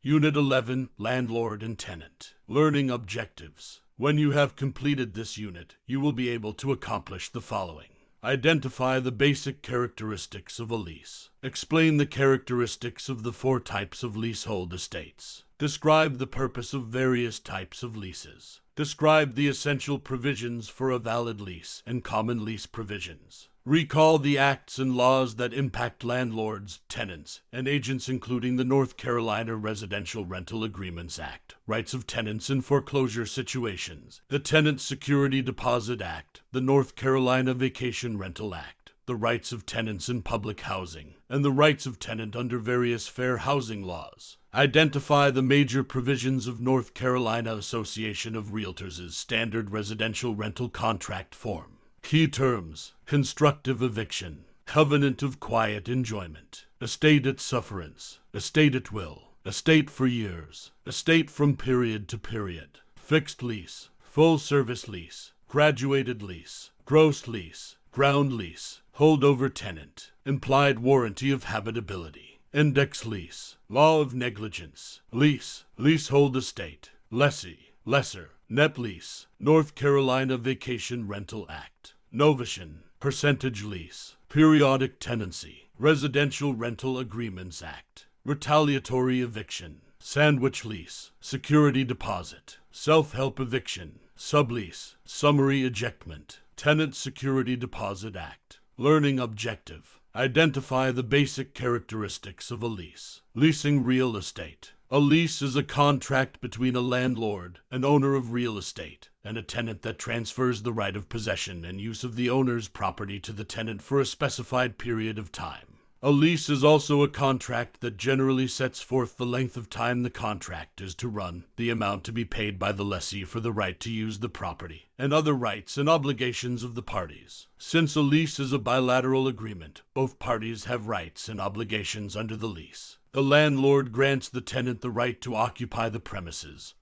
Unit 11, Landlord and Tenant. Learning Objectives. When you have completed this unit, you will be able to accomplish the following. Identify the basic characteristics of a lease. Explain the characteristics of the 4 types of leasehold estates. Describe the purpose of various types of leases. Describe the essential provisions for a valid lease and common lease provisions. Recall the acts and laws that impact landlords, tenants, and agents, including the North Carolina Residential Rental Agreements Act, rights of tenants in foreclosure situations, the Tenant Security Deposit Act, the North Carolina Vacation Rental Act, the rights of tenants in public housing, and the rights of tenant under various fair housing laws. Identify the major provisions of North Carolina Association of Realtors' standard residential rental contract form. Key terms: constructive eviction, covenant of quiet enjoyment, estate at sufferance, estate at will, estate for years, estate from period to period, fixed lease, full service lease, graduated lease, gross lease, ground lease, holdover tenant, implied warranty of habitability, index lease, law of negligence, lease, leasehold estate, lessee, lesser, net lease, North Carolina Vacation Rental Act, novation, percentage lease, periodic tenancy, Residential Rental Agreements Act, retaliatory eviction, sandwich lease, security deposit, self-help eviction, sublease, summary ejectment, Tenant Security Deposit Act. Learning Objective. Identify the basic characteristics of a lease. Leasing real estate. A lease is a contract between a landlord, an owner of real estate, and a tenant that transfers the right of possession and use of the owner's property to the tenant for a specified period of time. A lease is also a contract that generally sets forth the length of time the contract is to run, the amount to be paid by the lessee for the right to use the property, and other rights and obligations of the parties. Since a lease is a bilateral agreement, both parties have rights and obligations under the lease. The landlord grants the tenant the right to occupy the premises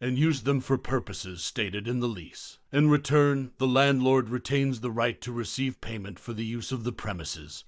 and use them for purposes stated in the lease. In return, the landlord retains the right to receive payment for the use of the premises,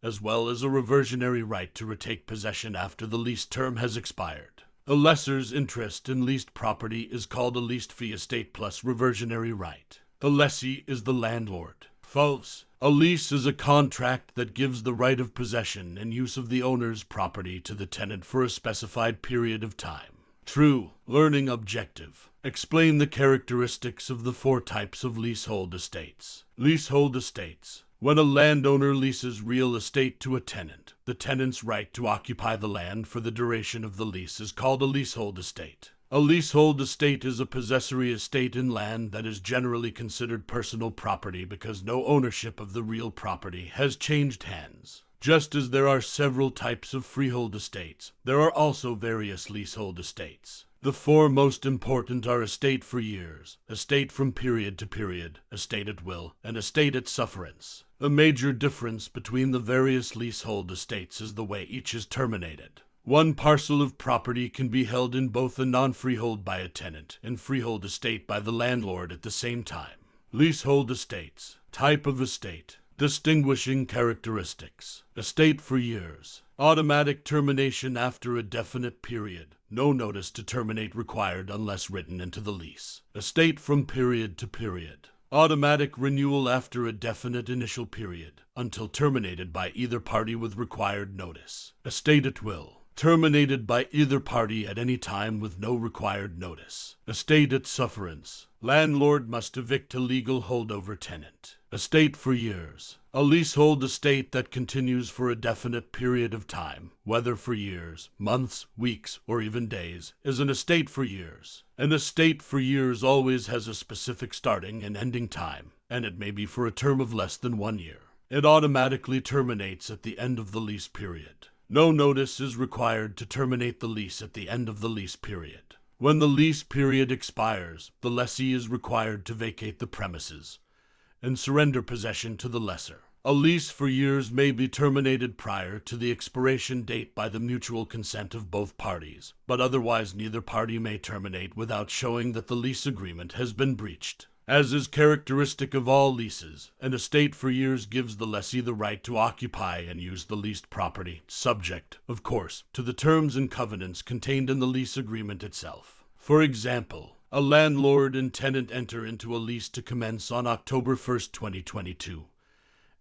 as well as a reversionary right to retake possession after the lease term has expired. A lessor's interest in leased property is called a leased fee estate plus reversionary right. The lessee is the landlord. False. A lease is a contract that gives the right of possession and use of the owner's property to the tenant for a specified period of time. True. Learning Objective. Explain the characteristics of the 4 types of leasehold estates. Leasehold estates. When a landowner leases real estate to a tenant, the tenant's right to occupy the land for the duration of the lease is called a leasehold estate. A leasehold estate is a possessory estate in land that is generally considered personal property because no ownership of the real property has changed hands. Just as there are several types of freehold estates, there are also various leasehold estates. The 4 most important are estate for years, estate from period to period, estate at will, and estate at sufferance. A major difference between the various leasehold estates is the way each is terminated. One parcel of property can be held in both a non-freehold by a tenant and freehold estate by the landlord at the same time. Leasehold estates. Type of estate. Distinguishing characteristics. Estate for years. Automatic termination after a definite period. No notice to terminate required unless written into the lease. Estate from period to period. Automatic renewal after a definite initial period, until terminated by either party with required notice. Estate at will. Terminated by either party at any time with no required notice. Estate at sufferance. Landlord must evict a legal holdover tenant. Estate for years. A leasehold estate that continues for a definite period of time, whether for years, months, weeks, or even days, is an estate for years. An estate for years always has a specific starting and ending time, and it may be for a term of less than 1 year. It automatically terminates at the end of the lease period. No notice is required to terminate the lease at the end of the lease period. When the lease period expires, the lessee is required to vacate the premises and surrender possession to the lessor. A lease for years may be terminated prior to the expiration date by the mutual consent of both parties, but otherwise neither party may terminate without showing that the lease agreement has been breached. As is characteristic of all leases, an estate for years gives the lessee the right to occupy and use the leased property, subject, of course, to the terms and covenants contained in the lease agreement itself. For example, a landlord and tenant enter into a lease to commence on October 1st, 2022,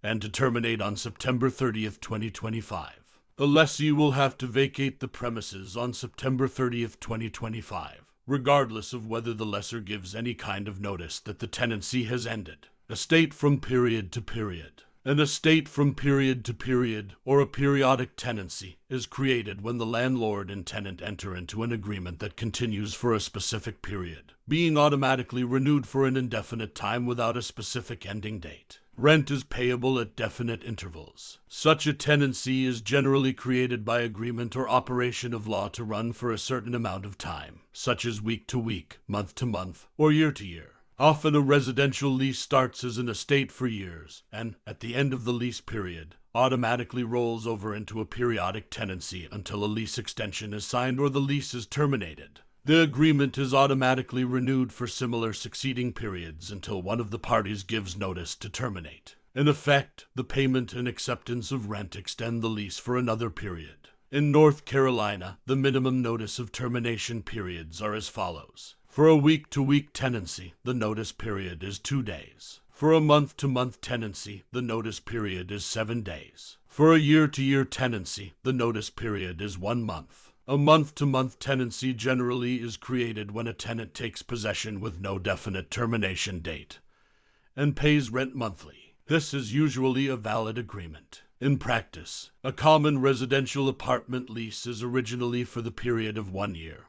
and to terminate on September 30th, 2025. The lessee will have to vacate the premises on September 30th, 2025. Regardless of whether the lessor gives any kind of notice that the tenancy has ended. Estate from period to period. An estate from period to period, or a periodic tenancy, is created when the landlord and tenant enter into an agreement that continues for a specific period, being automatically renewed for an indefinite time without a specific ending date. Rent is payable at definite intervals. Such a tenancy is generally created by agreement or operation of law to run for a certain amount of time, such as week to week, month to month, or year to year. Often a residential lease starts as an estate for years, and, at the end of the lease period, automatically rolls over into a periodic tenancy until a lease extension is signed or the lease is terminated. The agreement is automatically renewed for similar succeeding periods until one of the parties gives notice to terminate. In effect, the payment and acceptance of rent extend the lease for another period. In North Carolina, the minimum notice of termination periods are as follows. For a week-to-week tenancy, the notice period is 2 days. For a month-to-month tenancy, the notice period is 7 days. For a year-to-year tenancy, the notice period is 1 month. A month-to-month tenancy generally is created when a tenant takes possession with no definite termination date and pays rent monthly. This is usually a valid agreement. In practice, a common residential apartment lease is originally for the period of 1 year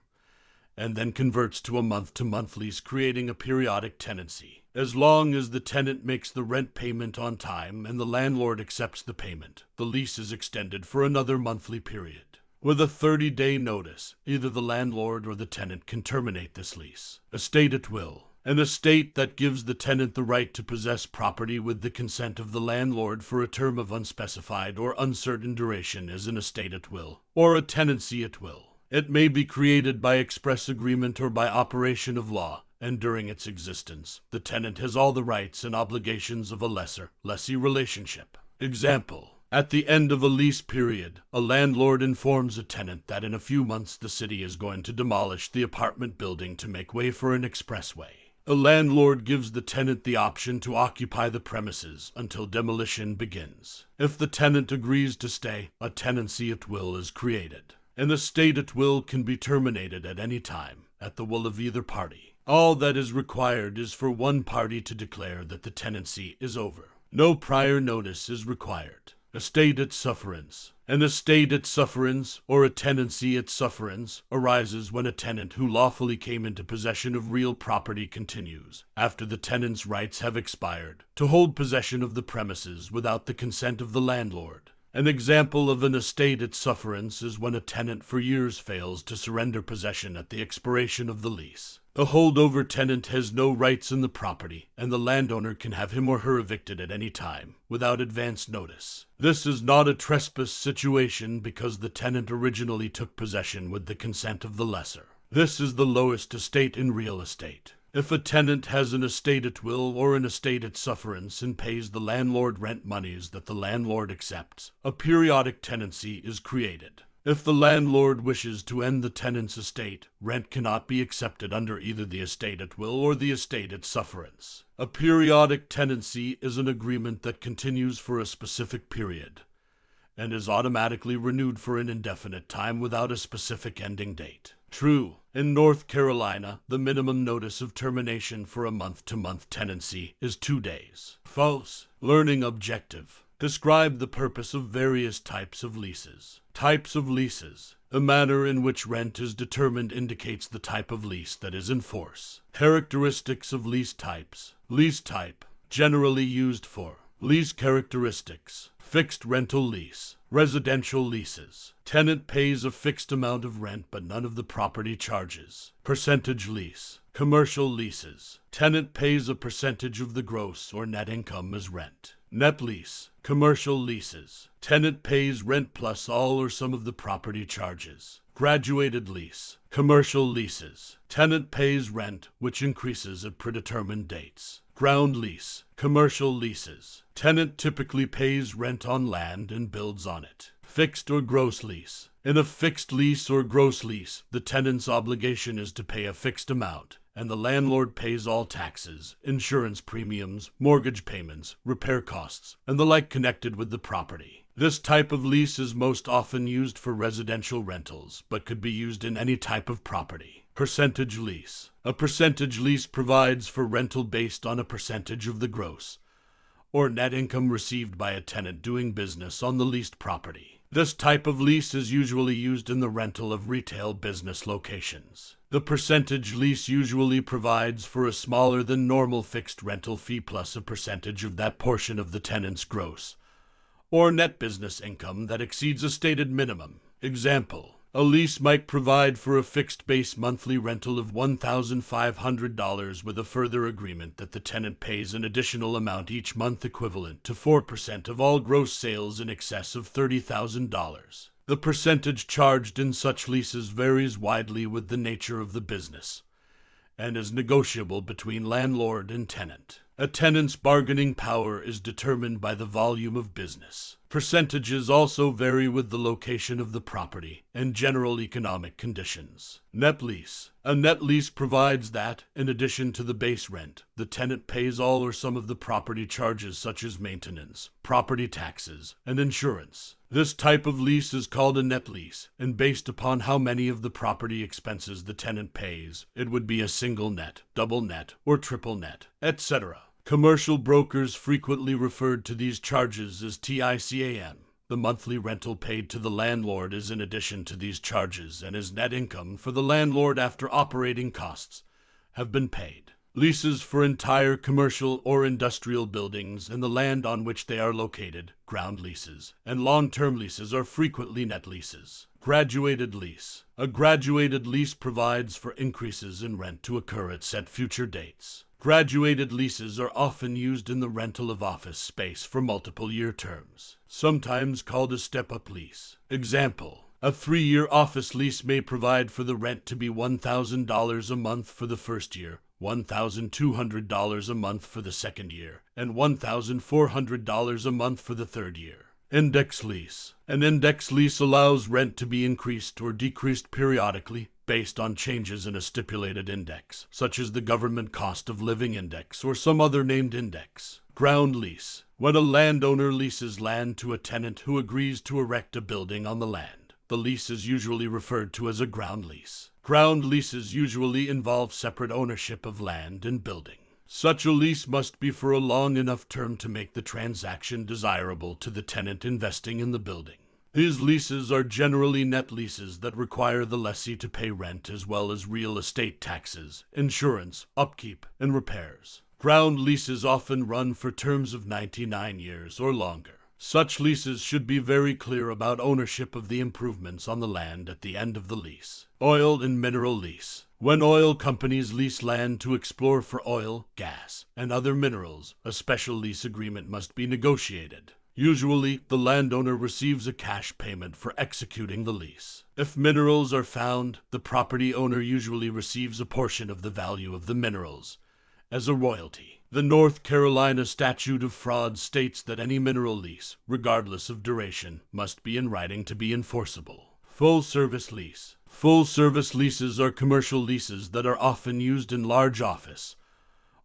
and then converts to a month-to-month lease, creating a periodic tenancy. As long as the tenant makes the rent payment on time and the landlord accepts the payment, the lease is extended for another monthly period. With a 30-day notice, either the landlord or the tenant can terminate this lease. Estate at will. An estate that gives the tenant the right to possess property with the consent of the landlord for a term of unspecified or uncertain duration is an estate at will, or a tenancy at will. It may be created by express agreement or by operation of law, and during its existence, the tenant has all the rights and obligations of a lessor-lessee relationship. Example. At the end of a lease period, a landlord informs a tenant that in a few months the city is going to demolish the apartment building to make way for an expressway. The landlord gives the tenant the option to occupy the premises until demolition begins. If the tenant agrees to stay, a tenancy at will is created. An estate at will can be terminated at any time, at the will of either party. All that is required is for one party to declare that the tenancy is over. No prior notice is required. Estate at sufferance. An estate at sufferance, or a tenancy at sufferance, arises when a tenant who lawfully came into possession of real property continues, after the tenant's rights have expired, to hold possession of the premises without the consent of the landlord. An example of an estate at sufferance is when a tenant for years fails to surrender possession at the expiration of the lease. The holdover tenant has no rights in the property, and the landowner can have him or her evicted at any time, without advance notice. This is not a trespass situation because the tenant originally took possession with the consent of the lessor. This is the lowest estate in real estate. If a tenant has an estate at will or an estate at sufferance and pays the landlord rent monies that the landlord accepts, a periodic tenancy is created. If the landlord wishes to end the tenant's estate, rent cannot be accepted under either the estate at will or the estate at sufferance. A periodic tenancy is an agreement that continues for a specific period and is automatically renewed for an indefinite time without a specific ending date. True, in North Carolina, the minimum notice of termination for a month-to-month tenancy is 2 days. False. Learning objective. Describe the purpose of various types of leases. Types of leases. The manner in which rent is determined indicates the type of lease that is in force. Characteristics of lease types. Lease type. Generally used for. Lease characteristics. Fixed rental lease. Residential leases. Tenant pays a fixed amount of rent but none of the property charges. Percentage lease. Commercial leases. Tenant pays a percentage of the gross or net income as rent. Net lease. Commercial leases. Tenant pays rent plus all or some of the property charges. Graduated lease. Commercial leases. Tenant pays rent, which increases at predetermined dates. Ground lease. Commercial leases. Tenant typically pays rent on land and builds on it. Fixed or gross lease. In a fixed lease or gross lease, the tenant's obligation is to pay a fixed amount, and the landlord pays all taxes, insurance premiums, mortgage payments, repair costs, and the like connected with the property. This type of lease is most often used for residential rentals, but could be used in any type of property. Percentage lease. A percentage lease provides for rental based on a percentage of the gross or net income received by a tenant doing business on the leased property. This type of lease is usually used in the rental of retail business locations. The percentage lease usually provides for a smaller than normal fixed rental fee plus a percentage of that portion of the tenant's gross or net business income that exceeds a stated minimum. Example: a lease might provide for a fixed base monthly rental of $1,500 with a further agreement that the tenant pays an additional amount each month equivalent to 4% of all gross sales in excess of $30,000. The percentage charged in such leases varies widely with the nature of the business and is negotiable between landlord and tenant. A tenant's bargaining power is determined by the volume of business. Percentages also vary with the location of the property and general economic conditions. Net lease. A net lease provides that, in addition to the base rent, the tenant pays all or some of the property charges such as maintenance, property taxes, and insurance. This type of lease is called a net lease, and based upon how many of the property expenses the tenant pays, it would be a single net, double net, or triple net, etc. Commercial brokers frequently referred to these charges as TICAM. The monthly rental paid to the landlord is in addition to these charges and is net income for the landlord after operating costs have been paid. Leases for entire commercial or industrial buildings and the land on which they are located, ground leases, and long-term leases are frequently net leases. Graduated lease. A graduated lease provides for increases in rent to occur at set future dates. Graduated leases are often used in the rental of office space for multiple-year terms, sometimes called a step-up lease. Example: a 3-year office lease may provide for the rent to be $1,000 a month for the first year, $1,200 a month for the second year, and $1,400 a month for the third year. Index lease. An index lease allows rent to be increased or decreased periodically based on changes in a stipulated index, such as the government cost of living index or some other named index. Ground lease. When a landowner leases land to a tenant who agrees to erect a building on the land, the lease is usually referred to as a ground lease. Ground leases usually involve separate ownership of land and building. Such a lease must be for a long enough term to make the transaction desirable to the tenant investing in the building. These leases are generally net leases that require the lessee to pay rent as well as real estate taxes, insurance, upkeep, and repairs. Ground leases often run for terms of 99 years or longer. Such leases should be very clear about ownership of the improvements on the land at the end of the lease. Oil and mineral lease. When oil companies lease land to explore for oil, gas, and other minerals, a special lease agreement must be negotiated. Usually, the landowner receives a cash payment for executing the lease. If minerals are found, the property owner usually receives a portion of the value of the minerals as a royalty. The North Carolina Statute of Frauds states that any mineral lease, regardless of duration, must be in writing to be enforceable. Full-service lease. Full-service leases are commercial leases that are often used in large office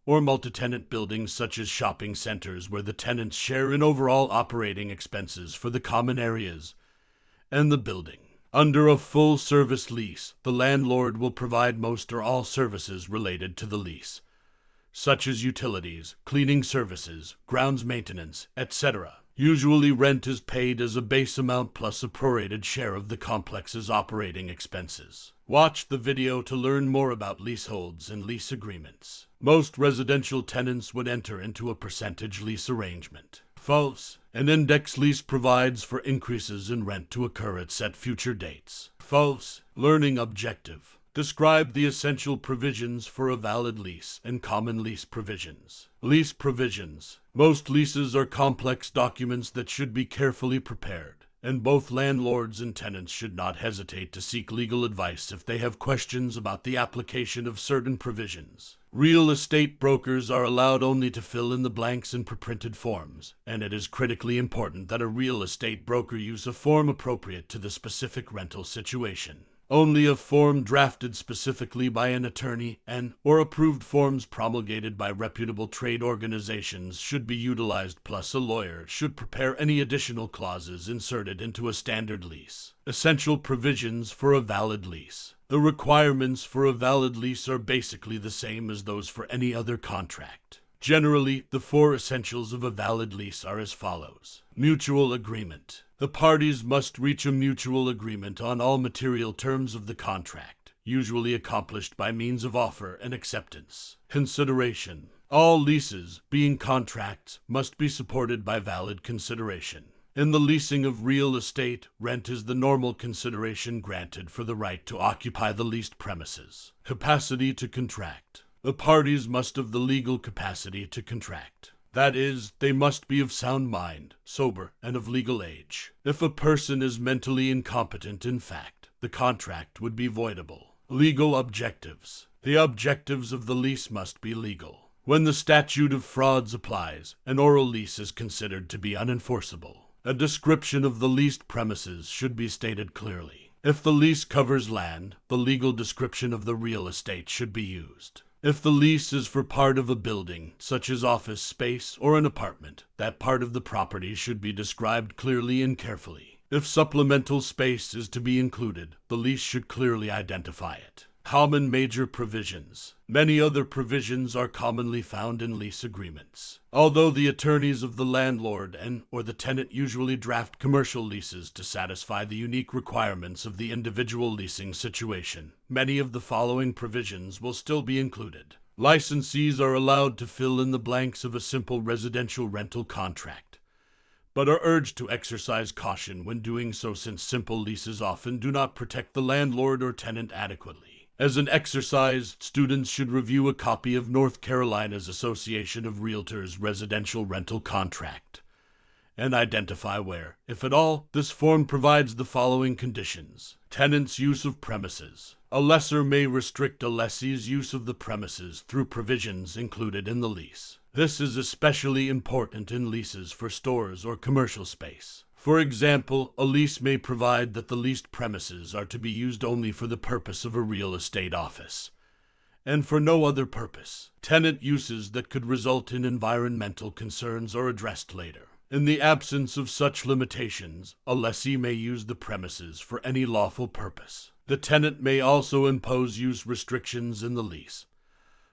or multi-tenant buildings such as shopping centers where the tenants share in overall operating expenses for the common areas and the building. Under a full-service lease, the landlord will provide most or all services related to the lease, such as utilities, cleaning services, grounds maintenance, etc. Usually rent is paid as a base amount plus a prorated share of the complex's operating expenses. Watch the video to learn more about leaseholds and lease agreements. Most residential tenants would enter into a percentage lease arrangement. False. An index lease provides for increases in rent to occur at set future dates. False. Learning objective. Describe the essential provisions for a valid lease and common lease provisions. Lease provisions. Most leases are complex documents that should be carefully prepared. and both landlords and tenants should not hesitate to seek legal advice if they have questions about the application of certain provisions. Real estate brokers are allowed only to fill in the blanks in preprinted forms, and it is critically important that a real estate broker use a form appropriate to the specific rental situation. Only a form drafted specifically by an attorney or approved forms promulgated by reputable trade organizations should be utilized, plus a lawyer should prepare any additional clauses inserted into a standard lease. Essential provisions for a valid lease. The requirements for a valid lease are basically the same as those for any other contract. Generally, the 4 essentials of a valid lease are as follows. Mutual agreement. The parties must reach a mutual agreement on all material terms of the contract, usually accomplished by means of offer and acceptance. Consideration. All leases, being contracts, must be supported by valid consideration. In the leasing of real estate, rent is the normal consideration granted for the right to occupy the leased premises. Capacity to contract. The parties must have the legal capacity to contract. That is, they must be of sound mind, sober, and of legal age. If a person is mentally incompetent in fact, the contract would be voidable. Legal objectives. The objectives of the lease must be legal. When the statute of frauds applies, an oral lease is considered to be unenforceable. A description of the leased premises should be stated clearly. If the lease covers land, the legal description of the real estate should be used. If the lease is for part of a building, such as office space or an apartment, that part of the property should be described clearly and carefully. If supplemental space is to be included, the lease should clearly identify it. Common major provisions. Many other provisions are commonly found in lease agreements. Although the attorneys of the landlord or the tenant usually draft commercial leases to satisfy the unique requirements of the individual leasing situation, many of the following provisions will still be included. Licensees are allowed to fill in the blanks of a simple residential rental contract, but are urged to exercise caution when doing so, since simple leases often do not protect the landlord or tenant adequately. As an exercise, students should review a copy of North Carolina's Association of Realtors Residential Rental Contract and identify where, if at all, this form provides the following conditions. Tenant's use of premises. A lessor may restrict a lessee's use of the premises through provisions included in the lease. This is especially important in leases for stores or commercial space. For example, a lease may provide that the leased premises are to be used only for the purpose of a real estate office, and for no other purpose. Tenant uses that could result in environmental concerns are addressed later. In the absence of such limitations, a lessee may use the premises for any lawful purpose. The tenant may also impose use restrictions in the lease,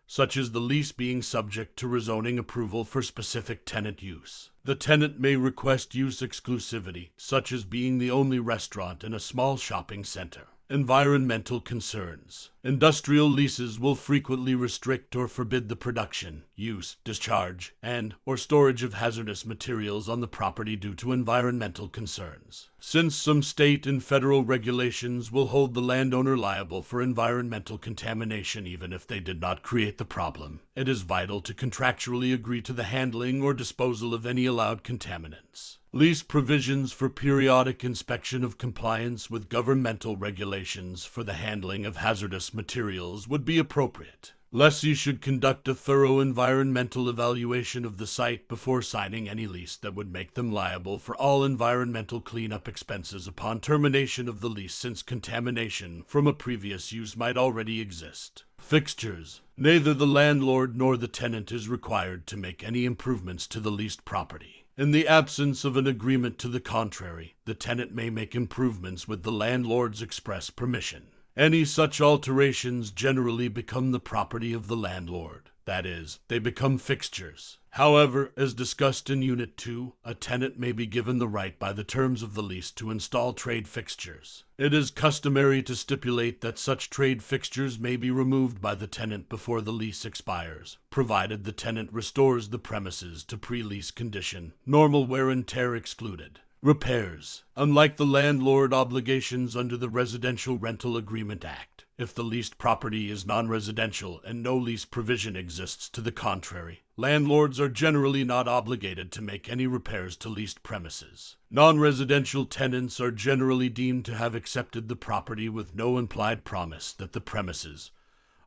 such as the lease being subject to rezoning approval for specific tenant use. The tenant may request use exclusivity, such as being the only restaurant in a small shopping center. Environmental concerns. Industrial leases will frequently restrict or forbid the production, use, discharge, or storage of hazardous materials on the property due to environmental concerns. Since some state and federal regulations will hold the landowner liable for environmental contamination even if they did not create the problem, it is vital to contractually agree to the handling or disposal of any allowed contaminants. Lease provisions for periodic inspection of compliance with governmental regulations for the handling of hazardous materials would be appropriate. Lessee should conduct a thorough environmental evaluation of the site before signing any lease that would make them liable for all environmental cleanup expenses upon termination of the lease, since contamination from a previous use might already exist. Fixtures. Neither the landlord nor the tenant is required to make any improvements to the leased property. In the absence of an agreement to the contrary, the tenant may make improvements with the landlord's express permission. Any such alterations generally become the property of the landlord. That is, they become fixtures. However, as discussed in Unit 2, a tenant may be given the right by the terms of the lease to install trade fixtures. It is customary to stipulate that such trade fixtures may be removed by the tenant before the lease expires, provided the tenant restores the premises to pre-lease condition, normal wear and tear excluded. Repairs. Unlike the landlord obligations under the Residential Rental Agreement Act, if the leased property is non-residential and no lease provision exists to the contrary, landlords are generally not obligated to make any repairs to leased premises. Non-residential tenants are generally deemed to have accepted the property with no implied promise that the premises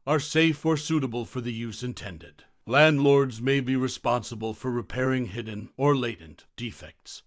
are safe or suitable for the use intended. Landlords may be responsible for repairing hidden or latent defects,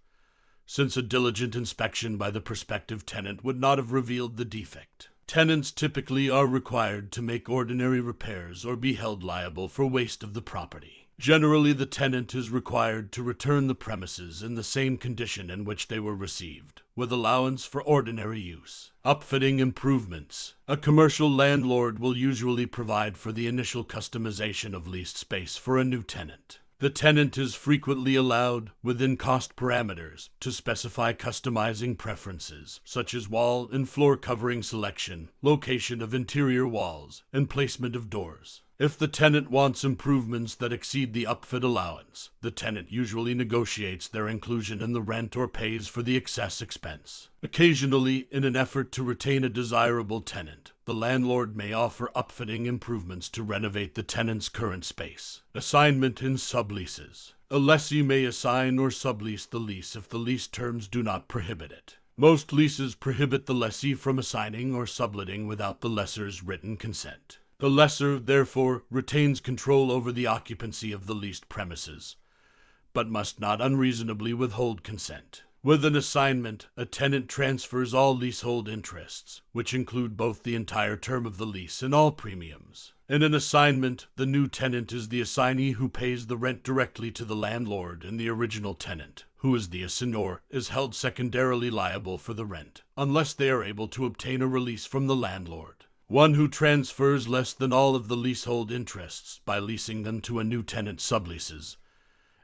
since a diligent inspection by the prospective tenant would not have revealed the defect. Tenants typically are required to make ordinary repairs or be held liable for waste of the property. Generally, the tenant is required to return the premises in the same condition in which they were received, with allowance for ordinary use. Upfitting improvements. A commercial landlord will usually provide for the initial customization of leased space for a new tenant. The tenant is frequently allowed, within cost parameters, to specify customizing preferences, such as wall and floor covering selection, location of interior walls, and placement of doors. If the tenant wants improvements that exceed the upfit allowance, the tenant usually negotiates their inclusion in the rent or pays for the excess expense. Occasionally, in an effort to retain a desirable tenant, the landlord may offer upfitting improvements to renovate the tenant's current space. Assignment in subleases. A lessee may assign or sublease the lease if the lease terms do not prohibit it. Most leases prohibit the lessee from assigning or subletting without the lessor's written consent. The lessor, therefore, retains control over the occupancy of the leased premises, but must not unreasonably withhold consent. With an assignment, a tenant transfers all leasehold interests, which include both the entire term of the lease and all premiums. In an assignment, the new tenant is the assignee who pays the rent directly to the landlord, and the original tenant, who is the assignor, is held secondarily liable for the rent, unless they are able to obtain a release from the landlord. One who transfers less than all of the leasehold interests by leasing them to a new tenant subleases,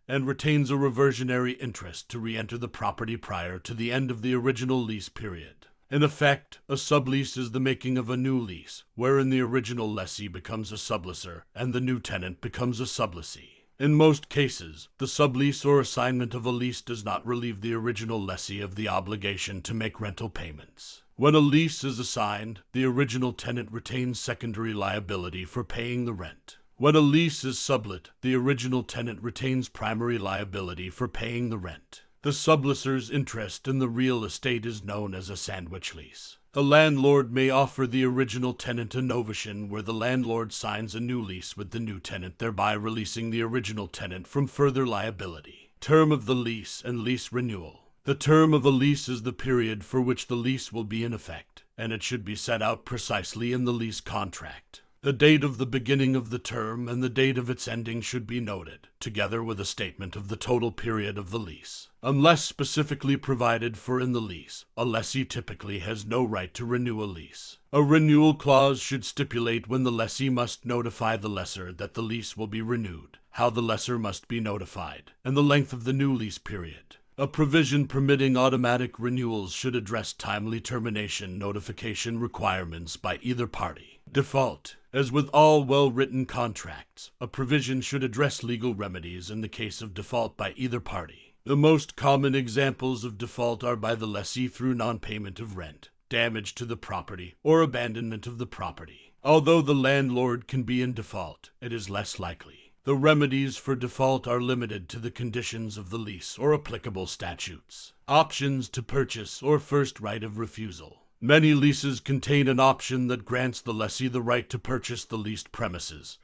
and retains a reversionary interest to re-enter the property prior to the end of the original lease period. In effect, a sublease is the making of a new lease, wherein the original lessee becomes a sublessor and the new tenant becomes a sublessee. In most cases, the sublease or assignment of a lease does not relieve the original lessee of the obligation to make rental payments. When a lease is assigned, the original tenant retains secondary liability for paying the rent. When a lease is sublet, the original tenant retains primary liability for paying the rent. The sublessor's interest in the real estate is known as a sandwich lease. The landlord may offer the original tenant a novation where the landlord signs a new lease with the new tenant, thereby releasing the original tenant from further liability. Term of the lease and lease renewal. The term of a lease is the period for which the lease will be in effect, and it should be set out precisely in the lease contract. The date of the beginning of the term and the date of its ending should be noted, together with a statement of the total period of the lease. Unless specifically provided for in the lease, a lessee typically has no right to renew a lease. A renewal clause should stipulate when the lessee must notify the lessor that the lease will be renewed, how the lessor must be notified, and the length of the new lease period. A provision permitting automatic renewals should address timely termination notification requirements by either party. Default. As with all well-written contracts, a provision should address legal remedies in the case of default by either party. The most common examples of default are by the lessee through non-payment of rent, damage to the property, or abandonment of the property. Although the landlord can be in default, it is less likely. The remedies for default are limited to the conditions of the lease or applicable statutes. Options to purchase or first right of refusal. Many leases contain an option that grants the lessee the right to purchase the leased premises.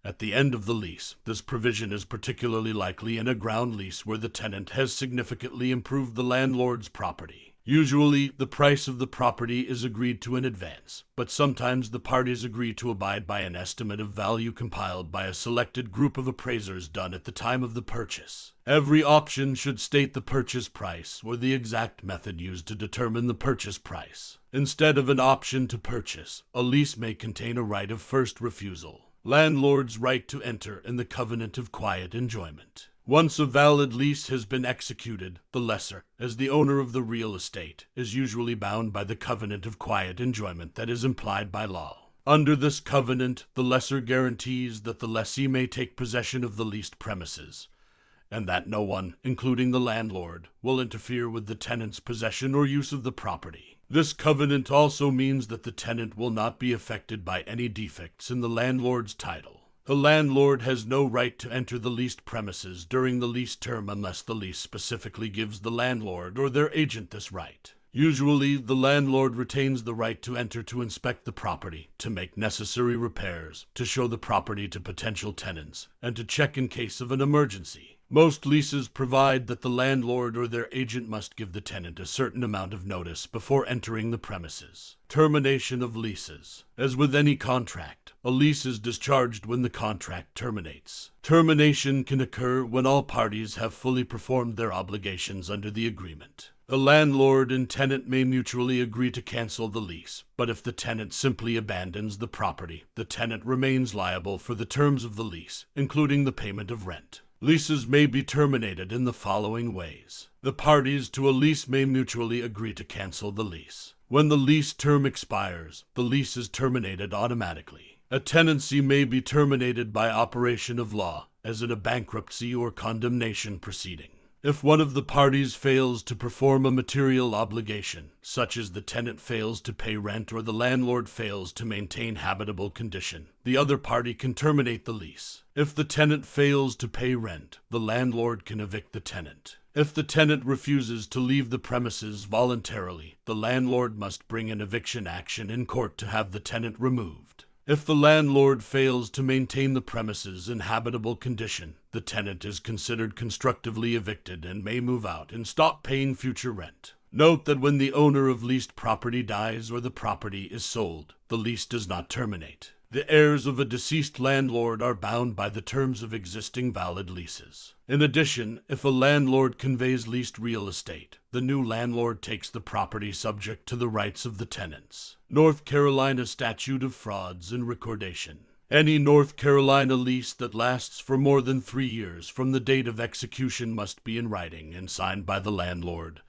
At the end of the lease, this provision is particularly likely in a ground lease where the tenant has significantly improved the landlord's property. Usually, the price of the property is agreed to in advance, but sometimes the parties agree to abide by an estimate of value compiled by a selected group of appraisers done at the time of the purchase. Every option should state the purchase price or the exact method used to determine the purchase price. Instead of an option to purchase, a lease may contain a right of first refusal. Landlord's right to enter in the covenant of quiet enjoyment. Once a valid lease has been executed, the lessor, as the owner of the real estate, is usually bound by the covenant of quiet enjoyment that is implied by law. Under this covenant, the lessor guarantees that the lessee may take possession of the leased premises, and that no one, including the landlord, will interfere with the tenant's possession or use of the property. This covenant also means that the tenant will not be affected by any defects in the landlord's title. The landlord has no right to enter the leased premises during the lease term unless the lease specifically gives the landlord or their agent this right. Usually, the landlord retains the right to enter to inspect the property, to make necessary repairs, to show the property to potential tenants, and to check in case of an emergency. Most leases provide that the landlord or their agent must give the tenant a certain amount of notice before entering the premises. Termination of leases. As with any contract, a lease is discharged when the contract terminates. Termination can occur when all parties have fully performed their obligations under the agreement. The landlord and tenant may mutually agree to cancel the lease, but if the tenant simply abandons the property, the tenant remains liable for the terms of the lease, including the payment of rent. Leases may be terminated in the following ways. The parties to a lease may mutually agree to cancel the lease. When the lease term expires, the lease is terminated automatically. A tenancy may be terminated by operation of law, as in a bankruptcy or condemnation proceeding. If one of the parties fails to perform a material obligation, such as the tenant fails to pay rent or the landlord fails to maintain habitable condition, the other party can terminate the lease. If the tenant fails to pay rent, the landlord can evict the tenant. If the tenant refuses to leave the premises voluntarily, the landlord must bring an eviction action in court to have the tenant removed. If the landlord fails to maintain the premises in habitable condition, the tenant is considered constructively evicted and may move out and stop paying future rent. Note that when the owner of leased property dies or the property is sold, the lease does not terminate. The heirs of a deceased landlord are bound by the terms of existing valid leases. In addition, if a landlord conveys leased real estate, the new landlord takes the property subject to the rights of the tenants. North Carolina Statute of Frauds and Recordation. Any North Carolina lease that lasts for more than 3 years from the date of execution must be in writing and signed by the landlord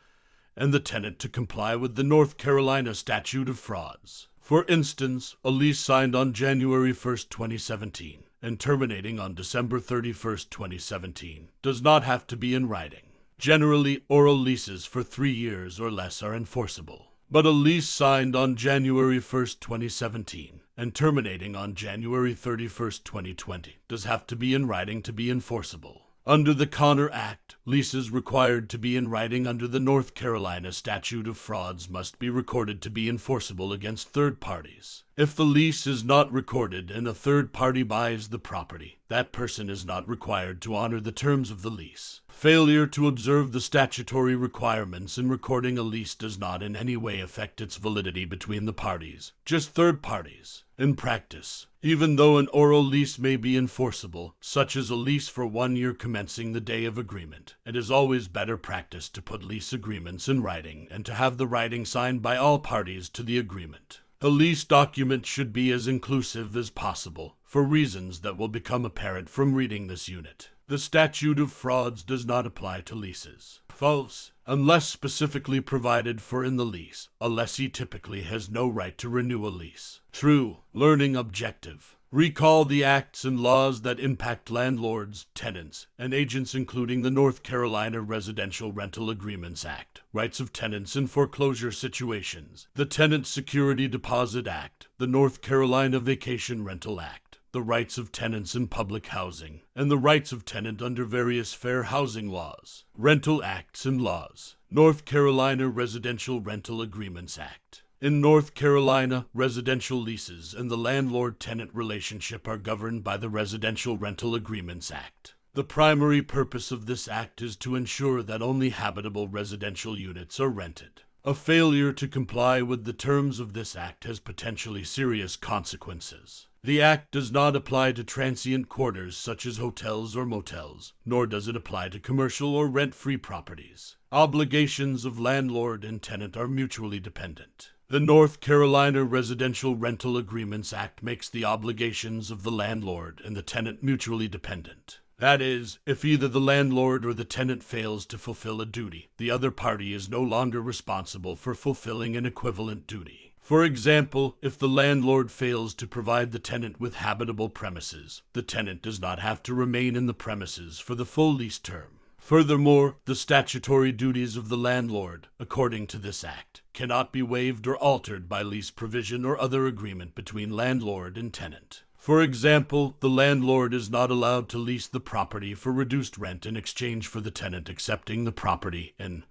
and the tenant to comply with the North Carolina Statute of Frauds. For instance, a lease signed on January 1, 2017, and terminating on December 31, 2017, does not have to be in writing. Generally, oral leases for 3 years or less are enforceable. But a lease signed on January 1, 2017, and terminating on January 31, 2020, does have to be in writing to be enforceable. Under the Connor Act, leases required to be in writing under the North Carolina Statute of Frauds must be recorded to be enforceable against third parties. If the lease is not recorded and a third party buys the property, that person is not required to honor the terms of the lease. Failure to observe the statutory requirements in recording a lease does not in any way affect its validity between the parties, just third parties. In practice, even though an oral lease may be enforceable, such as a lease for 1 year commencing the day of agreement, it is always better practice to put lease agreements in writing and to have the writing signed by all parties to the agreement. A lease document should be as inclusive as possible, for reasons that will become apparent from reading this unit. The statute of frauds does not apply to leases. False. Unless specifically provided for in the lease, a lessee typically has no right to renew a lease. True. Learning objective. Recall the acts and laws that impact landlords, tenants, and agents, including the North Carolina Residential Rental Agreements Act, rights of tenants in foreclosure situations, the Tenant Security Deposit Act, the North Carolina Vacation Rental Act, the rights of tenants in public housing, and the rights of tenant under various fair housing laws, rental acts and laws, North Carolina Residential Rental Agreements Act. In North Carolina, residential leases and the landlord-tenant relationship are governed by the Residential Rental Agreements Act. The primary purpose of this act is to ensure that only habitable residential units are rented. A failure to comply with the terms of this act has potentially serious consequences. The act does not apply to transient quarters such as hotels or motels, nor does it apply to commercial or rent-free properties. Obligations of landlord and tenant are mutually dependent. The North Carolina Residential Rental Agreements Act makes the obligations of the landlord and the tenant mutually dependent. That is, if either the landlord or the tenant fails to fulfill a duty, the other party is no longer responsible for fulfilling an equivalent duty. For example, if the landlord fails to provide the tenant with habitable premises, the tenant does not have to remain in the premises for the full lease term. Furthermore, the statutory duties of the landlord, according to this act, cannot be waived or altered by lease provision or other agreement between landlord and tenant. For example, the landlord is not allowed to lease the property for reduced rent in exchange for the tenant accepting the property and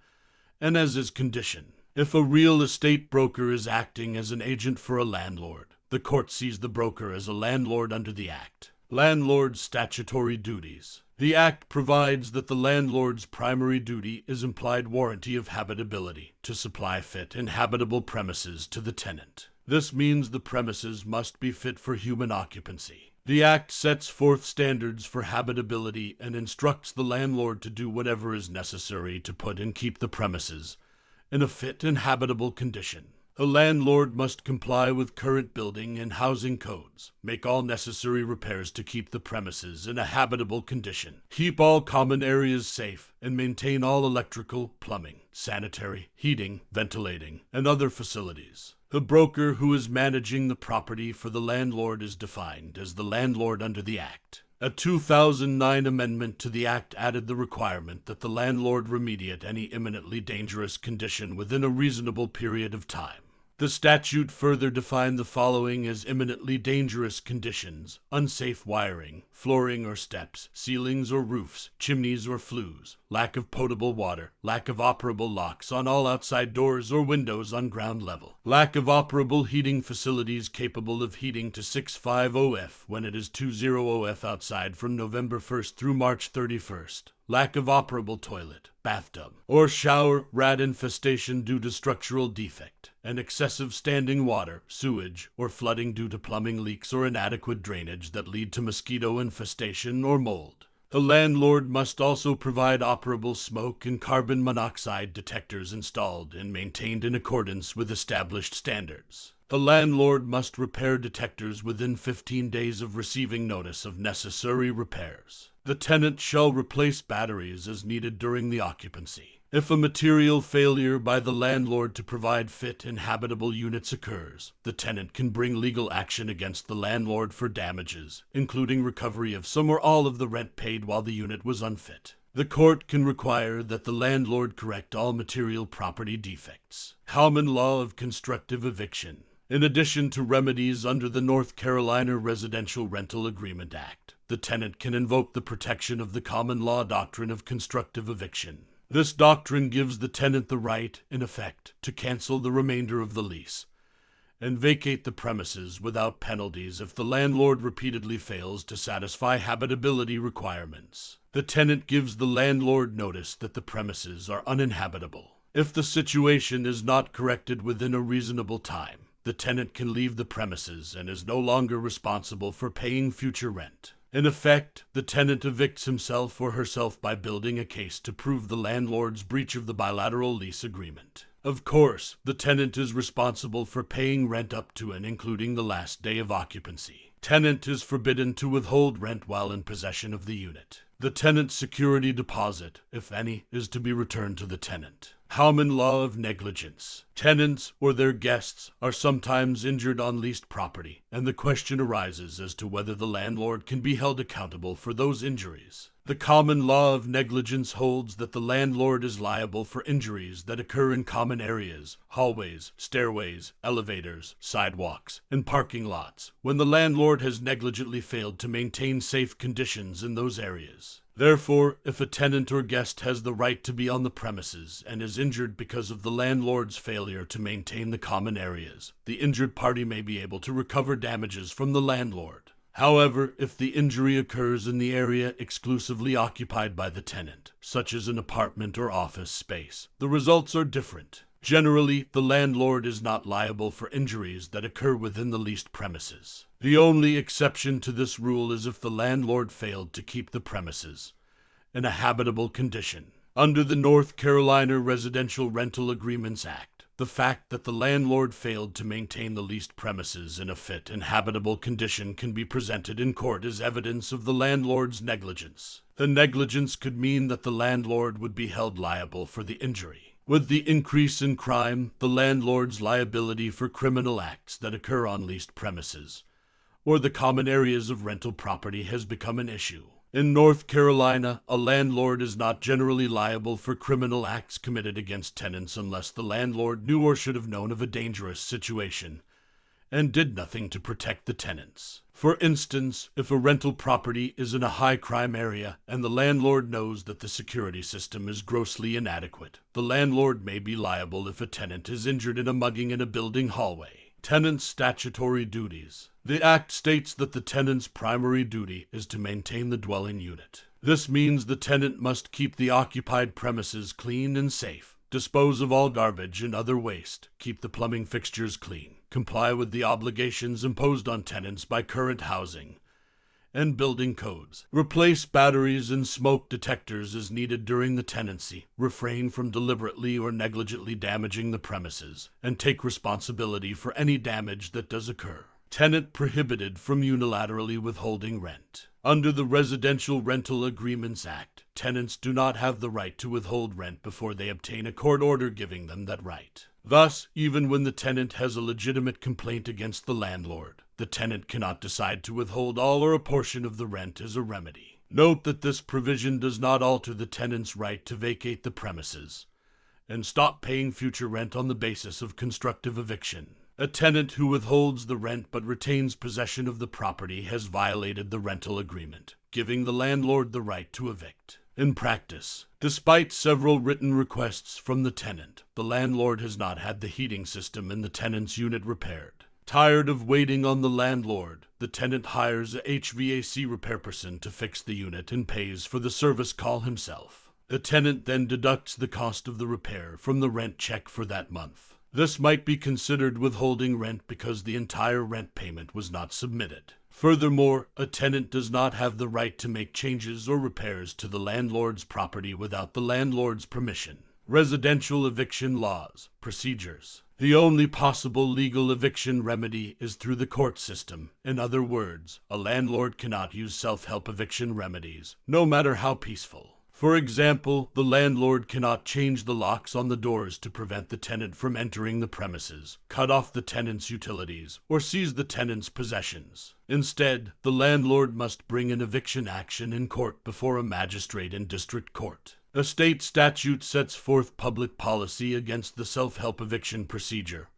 as his condition. If a real estate broker is acting as an agent for a landlord, the court sees the broker as a landlord under the act. Landlord's statutory duties. The act provides that the landlord's primary duty is implied warranty of habitability, to supply fit and habitable premises to the tenant. This means the premises must be fit for human occupancy. The act sets forth standards for habitability and instructs the landlord to do whatever is necessary to put and keep the premises in a fit and habitable condition. A landlord must comply with current building and housing codes, make all necessary repairs to keep the premises in a habitable condition, keep all common areas safe, and maintain all electrical, plumbing, sanitary, heating, ventilating, and other facilities. The broker who is managing the property for the landlord is defined as the landlord under the Act. A 2009 amendment to the Act added the requirement that the landlord remediate any imminently dangerous condition within a reasonable period of time. The statute further defined the following as imminently dangerous conditions: unsafe wiring, flooring or steps, ceilings or roofs, chimneys or flues, lack of potable water, lack of operable locks on all outside doors or windows on ground level, lack of operable heating facilities capable of heating to 650F when it is 20F outside from November 1st through March 31st, lack of operable toilet, bathtub, or shower, rat infestation due to structural defect, and excessive standing water, sewage, or flooding due to plumbing leaks or inadequate drainage that lead to mosquito infestation or mold. The landlord must also provide operable smoke and carbon monoxide detectors installed and maintained in accordance with established standards. The landlord must repair detectors within 15 days of receiving notice of necessary repairs. The tenant shall replace batteries as needed during the occupancy. If a material failure by the landlord to provide fit and habitable units occurs, the tenant can bring legal action against the landlord for damages, including recovery of some or all of the rent paid while the unit was unfit. The court can require that the landlord correct all material property defects. Common law of constructive eviction. In addition to remedies under the North Carolina Residential Rental Agreement Act, the tenant can invoke the protection of the common law doctrine of constructive eviction. This doctrine gives the tenant the right, in effect, to cancel the remainder of the lease and vacate the premises without penalties if the landlord repeatedly fails to satisfy habitability requirements. The tenant gives the landlord notice that the premises are uninhabitable. If the situation is not corrected within a reasonable time, the tenant can leave the premises and is no longer responsible for paying future rent. In effect, the tenant evicts himself or herself by building a case to prove the landlord's breach of the bilateral lease agreement. Of course, the tenant is responsible for paying rent up to and including the last day of occupancy. Tenant is forbidden to withhold rent while in possession of the unit. The tenant's security deposit, if any, is to be returned to the tenant. Common law of negligence. Tenants or their guests are sometimes injured on leased property, and the question arises as to whether the landlord can be held accountable for those injuries. The common law of negligence holds that the landlord is liable for injuries that occur in common areas, hallways, stairways, elevators, sidewalks, and parking lots, when the landlord has negligently failed to maintain safe conditions in those areas. Therefore, if a tenant or guest has the right to be on the premises and is injured because of the landlord's failure to maintain the common areas, the injured party may be able to recover damages from the landlord. However, if the injury occurs in the area exclusively occupied by the tenant, such as an apartment or office space, the results are different. Generally, the landlord is not liable for injuries that occur within the leased premises. The only exception to this rule is if the landlord failed to keep the premises in a habitable condition. Under the North Carolina Residential Rental Agreements Act, the fact that the landlord failed to maintain the leased premises in a fit and habitable condition can be presented in court as evidence of the landlord's negligence. The negligence could mean that the landlord would be held liable for the injury. With the increase in crime, the landlord's liability for criminal acts that occur on leased premises or the common areas of rental property has become an issue. In North Carolina, a landlord is not generally liable for criminal acts committed against tenants unless the landlord knew or should have known of a dangerous situation and did nothing to protect the tenants. For instance, if a rental property is in a high-crime area and the landlord knows that the security system is grossly inadequate, the landlord may be liable if a tenant is injured in a mugging in a building hallway. Tenant's statutory duties. The Act states that the tenant's primary duty is to maintain the dwelling unit. This means the tenant must keep the occupied premises clean and safe, dispose of all garbage and other waste, keep the plumbing fixtures clean, comply with the obligations imposed on tenants by current housing and building codes, replace batteries and smoke detectors as needed during the tenancy, refrain from deliberately or negligently damaging the premises, and take responsibility for any damage that does occur. Tenant prohibited from unilaterally withholding rent. Under the Residential Rental Agreements Act, tenants do not have the right to withhold rent before they obtain a court order giving them that right. Thus, even when the tenant has a legitimate complaint against the landlord, the tenant cannot decide to withhold all or a portion of the rent as a remedy. Note that this provision does not alter the tenant's right to vacate the premises and stop paying future rent on the basis of constructive eviction. A tenant who withholds the rent but retains possession of the property has violated the rental agreement, giving the landlord the right to evict. In practice, despite several written requests from the tenant, the landlord has not had the heating system in the tenant's unit repaired. Tired of waiting on the landlord, the tenant hires a HVAC repair person to fix the unit and pays for the service call himself. The tenant then deducts the cost of the repair from the rent check for that month. This might be considered withholding rent because the entire rent payment was not submitted. Furthermore, a tenant does not have the right to make changes or repairs to the landlord's property without the landlord's permission. Residential eviction laws, procedures. The only possible legal eviction remedy is through the court system. In other words, a landlord cannot use self-help eviction remedies, no matter how peaceful. For example, the landlord cannot change the locks on the doors to prevent the tenant from entering the premises, cut off the tenant's utilities, or seize the tenant's possessions. Instead, the landlord must bring an eviction action in court before a magistrate in district court. A state statute sets forth public policy against the self-help eviction procedure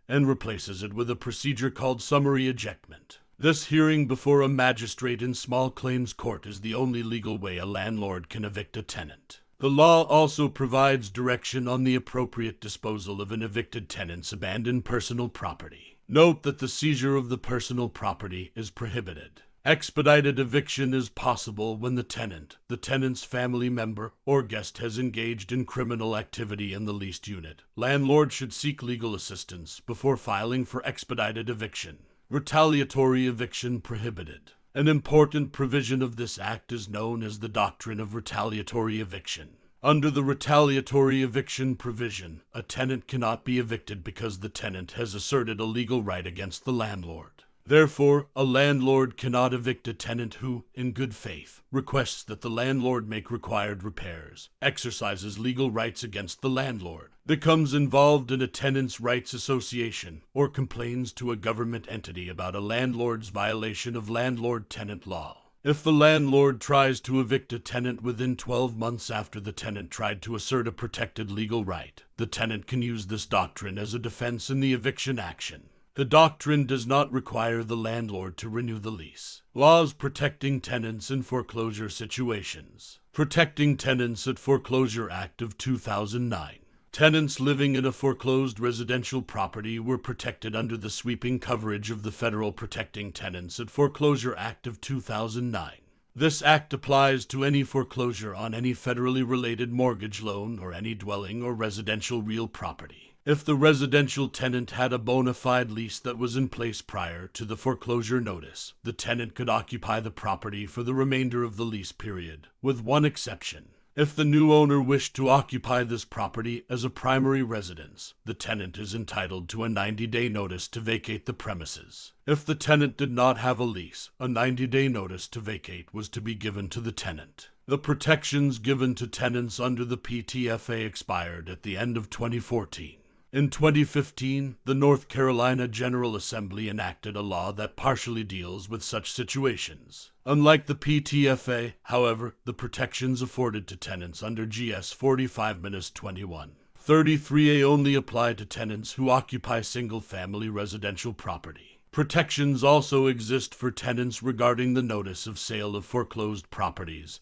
and replaces it with a procedure called summary ejectment. This hearing before a magistrate in small claims court is the only legal way a landlord can evict a tenant. The law also provides direction on the appropriate disposal of an evicted tenant's abandoned personal property. Note that the seizure of the personal property is prohibited. Expedited eviction is possible when the tenant, the tenant's family member, or guest has engaged in criminal activity in the leased unit. Landlord should seek legal assistance before filing for expedited eviction. Retaliatory eviction prohibited. An important provision of this act is known as the doctrine of retaliatory eviction. Under the retaliatory eviction provision, a tenant cannot be evicted because the tenant has asserted a legal right against the landlord. Therefore, a landlord cannot evict a tenant who, in good faith, requests that the landlord make required repairs, exercises legal rights against the landlord, becomes involved in a tenants' rights association, or complains to a government entity about a landlord's violation of landlord-tenant law. If the landlord tries to evict a tenant within 12 months after the tenant tried to assert a protected legal right, the tenant can use this doctrine as a defense in the eviction action. The doctrine does not require the landlord to renew the lease. Laws protecting tenants in foreclosure situations. Protecting Tenants at Foreclosure Act of 2009. Tenants living in a foreclosed residential property were protected under the sweeping coverage of the Federal Protecting Tenants at Foreclosure Act of 2009. This act applies to any foreclosure on any federally related mortgage loan or any dwelling or residential real property. If the residential tenant had a bona fide lease that was in place prior to the foreclosure notice, the tenant could occupy the property for the remainder of the lease period, with one exception. If the new owner wished to occupy this property as a primary residence, the tenant is entitled to a 90-day notice to vacate the premises. If the tenant did not have a lease, a 90-day notice to vacate was to be given to the tenant. The protections given to tenants under the PTFA expired at the end of 2014. In 2015, the North Carolina General Assembly enacted a law that partially deals with such situations. Unlike the PTFA, however, the protections afforded to tenants under GS 45-2133A only apply to tenants who occupy single-family residential property. Protections also exist for tenants regarding the notice of sale of foreclosed properties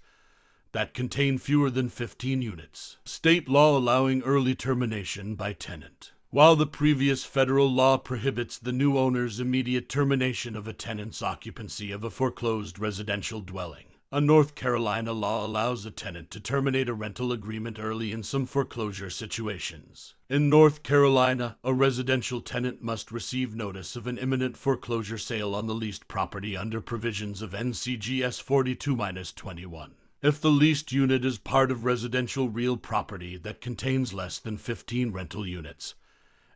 that contain fewer than 15 units. State law allowing early termination by tenant. While the previous federal law prohibits the new owner's immediate termination of a tenant's occupancy of a foreclosed residential dwelling, a North Carolina law allows a tenant to terminate a rental agreement early in some foreclosure situations. In North Carolina, a residential tenant must receive notice of an imminent foreclosure sale on the leased property under provisions of NCGS 42-21. If the leased unit is part of residential real property that contains less than 15 rental units,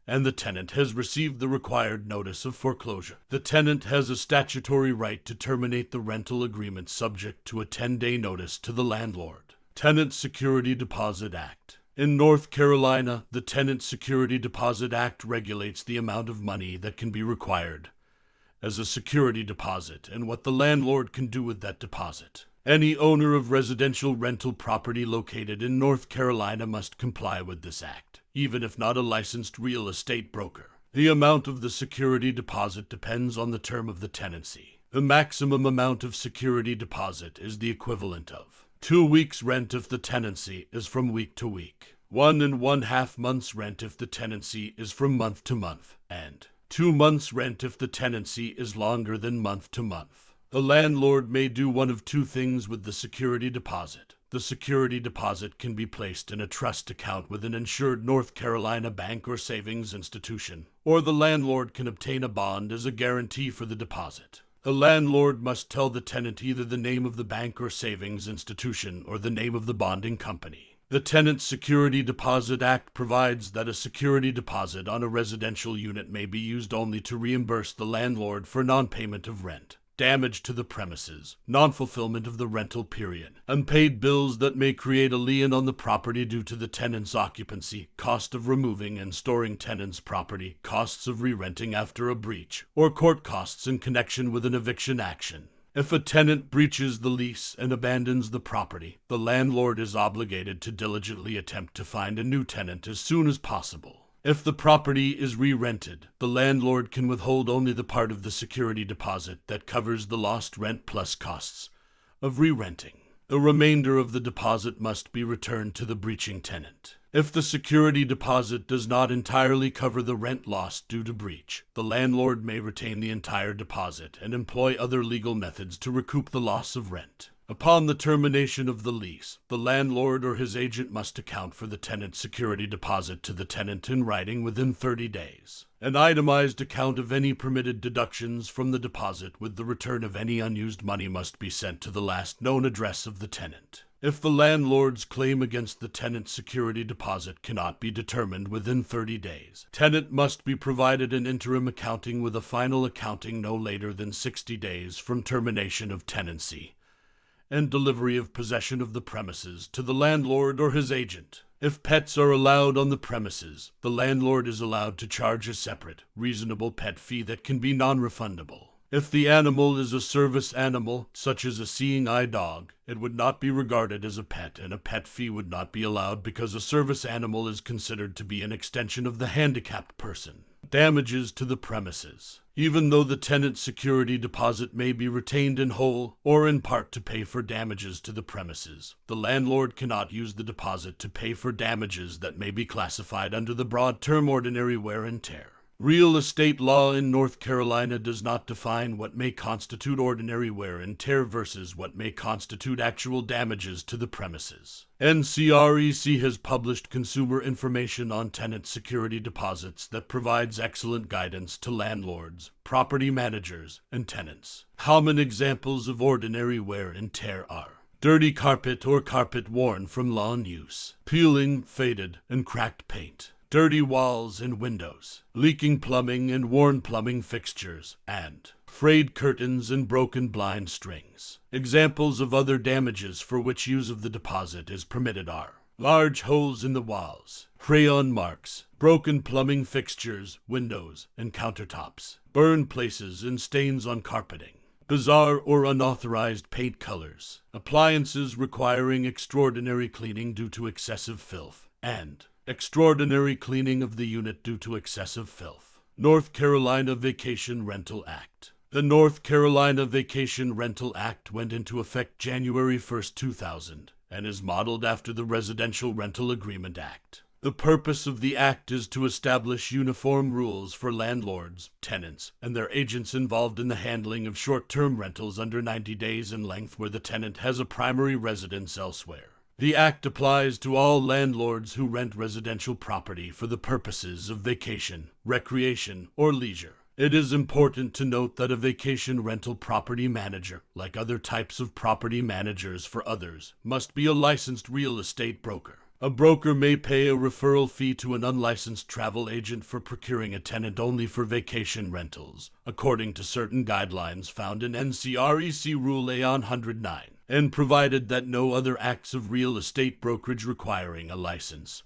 and the tenant has received the required notice of foreclosure, the tenant has a statutory right to terminate the rental agreement subject to a 10-day notice to the landlord. Tenant Security Deposit Act. In North Carolina, the Tenant Security Deposit Act regulates the amount of money that can be required as a security deposit and what the landlord can do with that deposit. Any owner of residential rental property located in North Carolina must comply with this act, even if not a licensed real estate broker. The amount of the security deposit depends on the term of the tenancy. The maximum amount of security deposit is the equivalent of 2 weeks' rent if the tenancy is from week to week, 1.5 months' rent if the tenancy is from month to month, and 2 months' rent if the tenancy is longer than month to month. The landlord may do one of two things with the security deposit. The security deposit can be placed in a trust account with an insured North Carolina bank or savings institution, or the landlord can obtain a bond as a guarantee for the deposit. The landlord must tell the tenant either the name of the bank or savings institution or the name of the bonding company. The Tenant Security Deposit Act provides that a security deposit on a residential unit may be used only to reimburse the landlord for non-payment of rent, damage to the premises, non-fulfillment of the rental period, unpaid bills that may create a lien on the property due to the tenant's occupancy, cost of removing and storing tenant's property, costs of re-renting after a breach, or court costs in connection with an eviction action. If a tenant breaches the lease and abandons the property, the landlord is obligated to diligently attempt to find a new tenant as soon as possible. If the property is re-rented, the landlord can withhold only the part of the security deposit that covers the lost rent plus costs of re-renting. The remainder of the deposit must be returned to the breaching tenant. If the security deposit does not entirely cover the rent lost due to breach, the landlord may retain the entire deposit and employ other legal methods to recoup the loss of rent. Upon the termination of the lease, the landlord or his agent must account for the tenant's security deposit to the tenant in writing within 30 days. An itemized account of any permitted deductions from the deposit with the return of any unused money must be sent to the last known address of the tenant. If the landlord's claim against the tenant's security deposit cannot be determined within 30 days, tenant must be provided an interim accounting with a final accounting no later than 60 days from termination of tenancy and delivery of possession of the premises to the landlord or his agent. If pets are allowed on the premises, the landlord is allowed to charge a separate, reasonable pet fee that can be non-refundable. If the animal is a service animal, such as a seeing eye dog, it would not be regarded as a pet, and a pet fee would not be allowed because a service animal is considered to be an extension of the handicapped person. Damages to the premises. Even though the tenant's security deposit may be retained in whole or in part to pay for damages to the premises, the landlord cannot use the deposit to pay for damages that may be classified under the broad term ordinary wear and tear. Real estate law in North Carolina does not define what may constitute ordinary wear and tear versus what may constitute actual damages to the premises. NCREC has published consumer information on tenant security deposits that provides excellent guidance to landlords, property managers, and tenants. Common examples of ordinary wear and tear are dirty carpet or carpet worn from lawn use, peeling, faded, and cracked paint, dirty walls and windows, leaking plumbing and worn plumbing fixtures, and frayed curtains, and broken blind strings. Examples of other damages for which use of the deposit is permitted are large holes in the walls, crayon marks, broken plumbing fixtures, windows, and countertops, burned places and stains on carpeting, bizarre or unauthorized paint colors, appliances requiring extraordinary cleaning due to excessive filth, and extraordinary cleaning of the unit due to excessive filth. North Carolina Vacation Rental Act. The North Carolina Vacation Rental Act went into effect January 1, 2000, and is modeled after the Residential Rental Agreement Act. The purpose of the act is to establish uniform rules for landlords, tenants, and their agents involved in the handling of short-term rentals under 90 days in length where the tenant has a primary residence elsewhere. The act applies to all landlords who rent residential property for the purposes of vacation, recreation, or leisure. It is important to note that a vacation rental property manager, like other types of property managers for others, must be a licensed real estate broker. A broker may pay a referral fee to an unlicensed travel agent for procuring a tenant only for vacation rentals, according to certain guidelines found in NCREC Rule A-109, and provided that no other acts of real estate brokerage requiring a license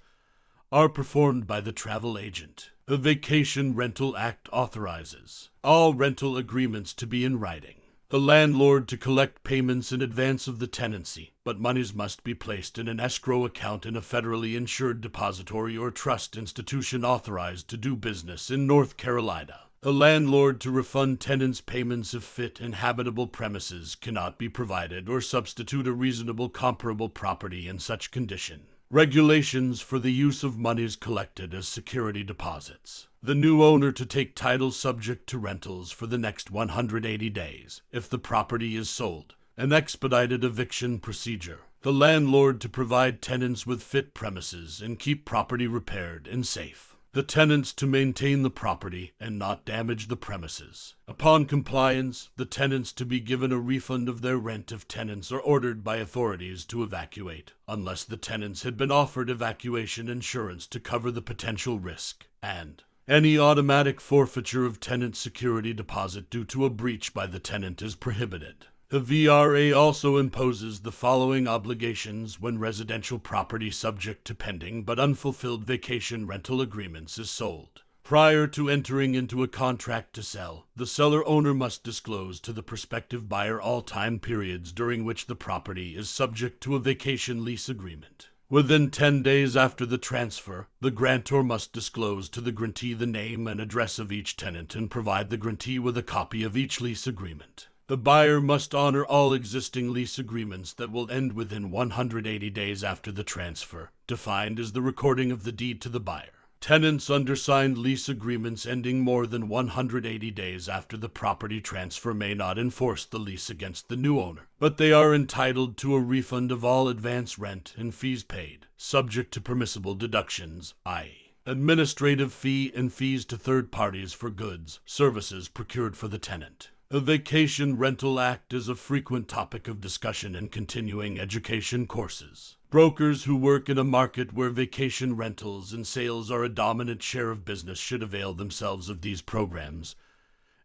are performed by the travel agent. The Vacation Rental Act authorizes all rental agreements to be in writing. The landlord to collect payments in advance of the tenancy, but monies must be placed in an escrow account in a federally insured depository or trust institution authorized to do business in North Carolina. The landlord to refund tenants' payments if fit and habitable premises cannot be provided or substitute a reasonable comparable property in such condition. Regulations for the use of monies collected as security deposits. The new owner to take title subject to rentals for the next 180 days, if the property is sold. An expedited eviction procedure. The landlord to provide tenants with fit premises and keep property repaired and safe. The tenants to maintain the property and not damage the premises. Upon compliance, the tenants to be given a refund of their rent if tenants are ordered by authorities to evacuate, unless the tenants had been offered evacuation insurance to cover the potential risk, and any automatic forfeiture of tenant security deposit due to a breach by the tenant is prohibited. The VRA also imposes the following obligations when residential property subject to pending but unfulfilled vacation rental agreements is sold. Prior to entering into a contract to sell, the seller-owner must disclose to the prospective buyer all time periods during which the property is subject to a vacation lease agreement. Within 10 days after the transfer, the grantor must disclose to the grantee the name and address of each tenant and provide the grantee with a copy of each lease agreement. The buyer must honor all existing lease agreements that will end within 180 days after the transfer, defined as the recording of the deed to the buyer. Tenants under signed lease agreements ending more than 180 days after the property transfer may not enforce the lease against the new owner, but they are entitled to a refund of all advance rent and fees paid, subject to permissible deductions, i.e., administrative fee and fees to third parties for goods, services procured for the tenant. The Vacation Rental Act is a frequent topic of discussion in continuing education courses. Brokers who work in a market where vacation rentals and sales are a dominant share of business should avail themselves of these programs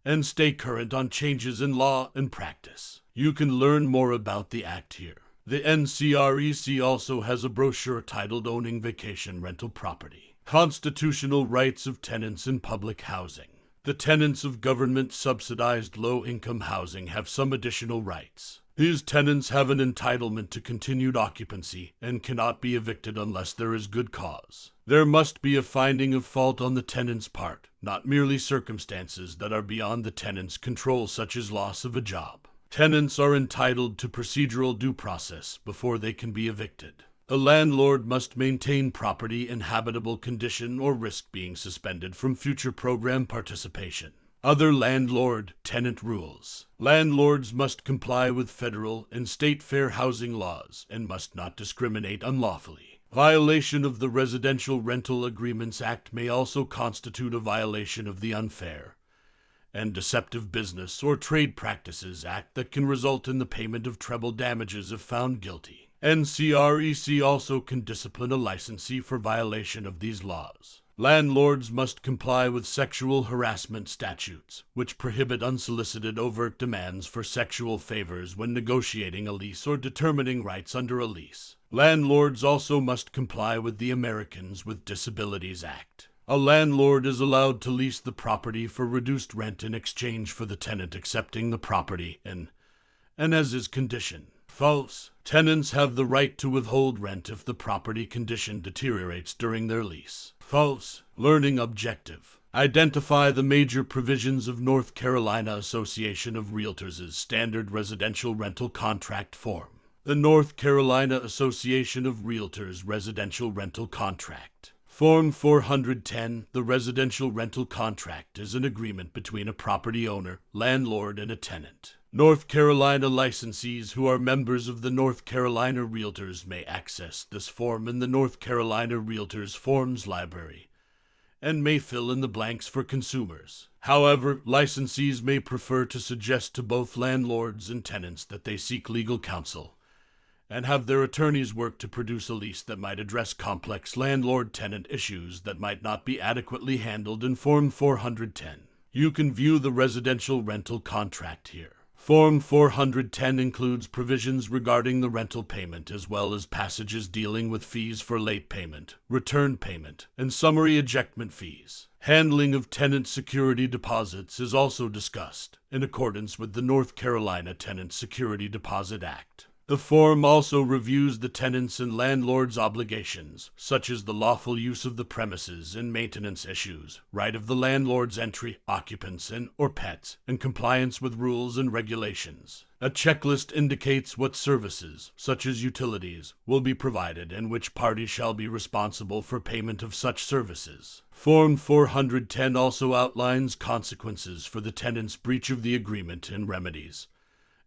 and stay current on changes in law and practice. You can learn more about the Act here. The NCREC also has a brochure titled Owning Vacation Rental Property: Constitutional Rights of Tenants in Public Housing. The tenants of government-subsidized low-income housing have some additional rights. These tenants have an entitlement to continued occupancy and cannot be evicted unless there is good cause. There must be a finding of fault on the tenant's part, not merely circumstances that are beyond the tenant's control, such as loss of a job. Tenants are entitled to procedural due process before they can be evicted. The landlord must maintain property in habitable condition or risk being suspended from future program participation. Other landlord-tenant rules. Landlords must comply with federal and state fair housing laws and must not discriminate unlawfully. Violation of the Residential Rental Agreements Act may also constitute a violation of the Unfair and Deceptive Business or Trade Practices Act that can result in the payment of treble damages if found guilty. NCREC also can discipline a licensee for violation of these laws. Landlords must comply with sexual harassment statutes, which prohibit unsolicited overt demands for sexual favors when negotiating a lease or determining rights under a lease. Landlords also must comply with the Americans with Disabilities Act. A landlord is allowed to lease the property for reduced rent in exchange for the tenant accepting the property and as is condition. False. Tenants have the right to withhold rent if the property condition deteriorates during their lease. False. Learning objective. Identify the major provisions of North Carolina Association of Realtors' standard residential rental contract form. The North Carolina Association of Realtors Residential Rental Contract. Form 410, the residential rental contract is an agreement between a property owner, landlord, and a tenant. North Carolina licensees who are members of the North Carolina Realtors may access this form in the North Carolina Realtors Forms Library and may fill in the blanks for consumers. However, licensees may prefer to suggest to both landlords and tenants that they seek legal counsel and have their attorneys work to produce a lease that might address complex landlord-tenant issues that might not be adequately handled in Form 410. You can view the residential rental contract here. Form 410 includes provisions regarding the rental payment as well as passages dealing with fees for late payment, return payment, and summary ejectment fees. Handling of tenant security deposits is also discussed in accordance with the North Carolina Tenant Security Deposit Act. The form also reviews the tenants' and landlords' obligations, such as the lawful use of the premises and maintenance issues, right of the landlord's entry, occupants, or pets, and compliance with rules and regulations. A checklist indicates what services, such as utilities, will be provided and which party shall be responsible for payment of such services. Form 410 also outlines consequences for the tenant's breach of the agreement and remedies,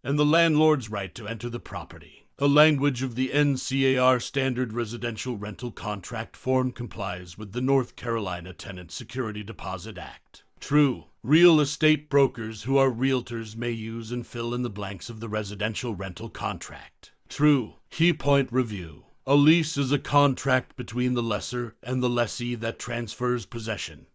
and the landlord's right to enter the property. The language of the NCAR Standard Residential Rental Contract Form complies with the North Carolina Tenant Security Deposit Act. True. Real estate brokers who are realtors may use and fill in the blanks of the residential rental contract. True. Key point review. A lease is a contract between the lessor and the lessee that transfers possession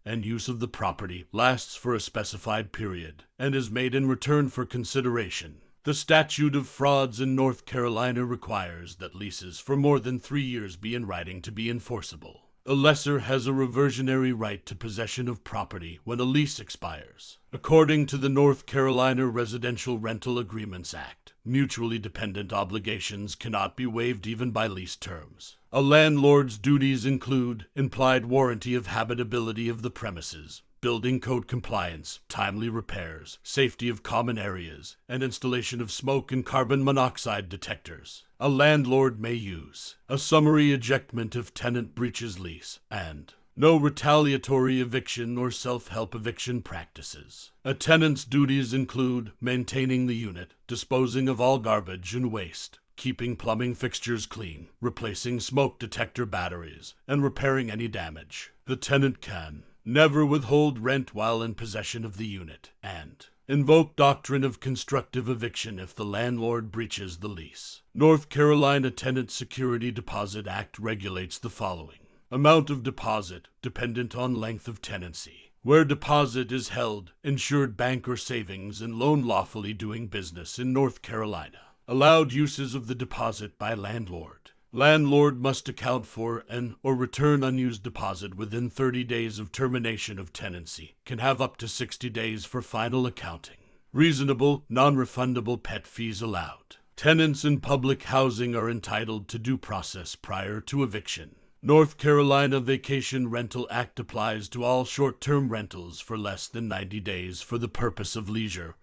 and use of the property, lasts for a specified period, and is made in return for consideration. The statute of frauds in North Carolina requires that leases for more than 3 years be in writing to be enforceable. The lessor has a reversionary right to possession of property when a lease expires. According to the North Carolina Residential Rental Agreements Act, mutually dependent obligations cannot be waived even by lease terms. A landlord's duties include implied warranty of habitability of the premises, building code compliance, timely repairs, safety of common areas, and installation of smoke and carbon monoxide detectors. A landlord may use a summary ejectment if tenant breaches lease, and no retaliatory eviction or self-help eviction practices. A tenant's duties include maintaining the unit, disposing of all garbage and waste, keeping plumbing fixtures clean, replacing smoke detector batteries, and repairing any damage. The tenant can never withhold rent while in possession of the unit, and invoke doctrine of constructive eviction if the landlord breaches the lease. North Carolina Tenant Security Deposit Act regulates the following. Amount of deposit, dependent on length of tenancy. Where deposit is held, insured bank or savings and loan lawfully doing business in North Carolina. Allowed uses of the deposit by landlord. Landlord must account for or return unused deposit within 30 days of termination of tenancy. Can have up to 60 days for final accounting. Reasonable, non-refundable pet fees allowed. Tenants in public housing are entitled to due process prior to eviction. North Carolina Vacation Rental Act applies to all short-term rentals for less than 90 days for the purpose of leisure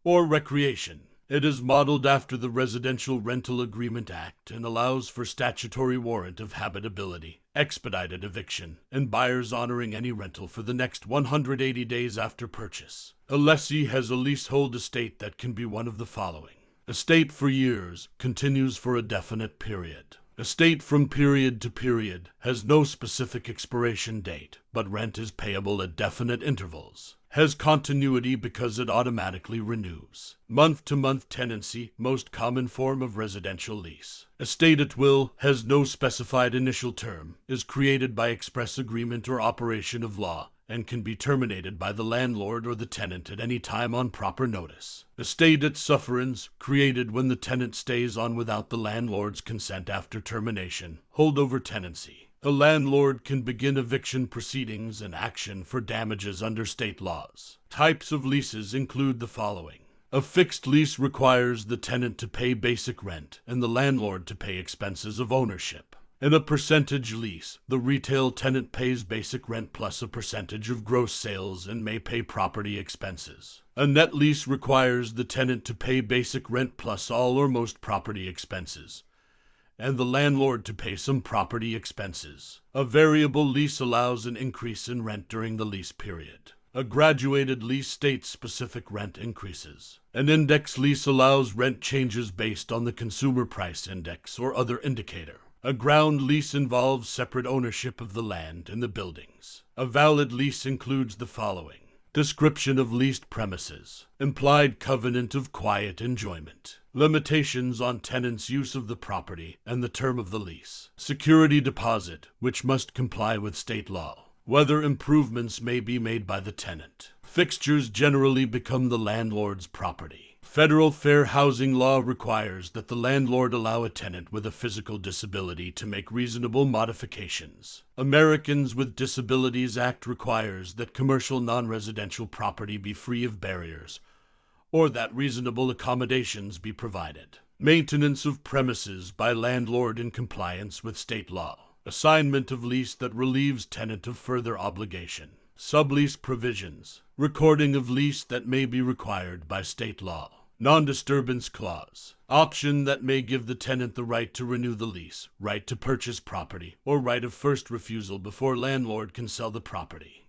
or recreation. It is modeled after the Residential Rental Agreement Act and allows for statutory warrant of habitability, expedited eviction, and buyers honoring any rental for the next 180 days after purchase. A lessee has a leasehold estate that can be one of the following. Estate for years, continues for a definite period. Estate from period to period has no specific expiration date, but rent is payable at definite intervals. Has continuity because it automatically renews. Month-to-month tenancy, most common form of residential lease. Estate at will, has no specified initial term, is created by express agreement or operation of law, and can be terminated by the landlord or the tenant at any time on proper notice. Estate at sufferance, created when the tenant stays on without the landlord's consent after termination. Holdover tenancy. A landlord can begin eviction proceedings and action for damages under state laws. Types of leases include the following. A fixed lease requires the tenant to pay basic rent and the landlord to pay expenses of ownership. In a percentage lease, the retail tenant pays basic rent plus a percentage of gross sales and may pay property expenses. A net lease requires the tenant to pay basic rent plus all or most property expenses, and the landlord to pay some property expenses. A variable lease allows an increase in rent during the lease period. A graduated lease states specific rent increases. An index lease allows rent changes based on the consumer price index or other indicator. A ground lease involves separate ownership of the land and the buildings. A valid lease includes the following. Description of leased premises. Implied covenant of quiet enjoyment. Limitations on tenant's use of the property and the term of the lease. Security deposit, which must comply with state law. Whether improvements may be made by the tenant. Fixtures generally become the landlord's property. Federal fair housing law requires that the landlord allow a tenant with a physical disability to make reasonable modifications. Americans with Disabilities Act requires that commercial non-residential property be free of barriers, or that reasonable accommodations be provided. Maintenance of premises by landlord in compliance with state law. Assignment of lease that relieves tenant of further obligation. Sublease provisions. Recording of lease that may be required by state law. Non-disturbance clause. Option that may give the tenant the right to renew the lease, right to purchase property, or right of first refusal before landlord can sell the property.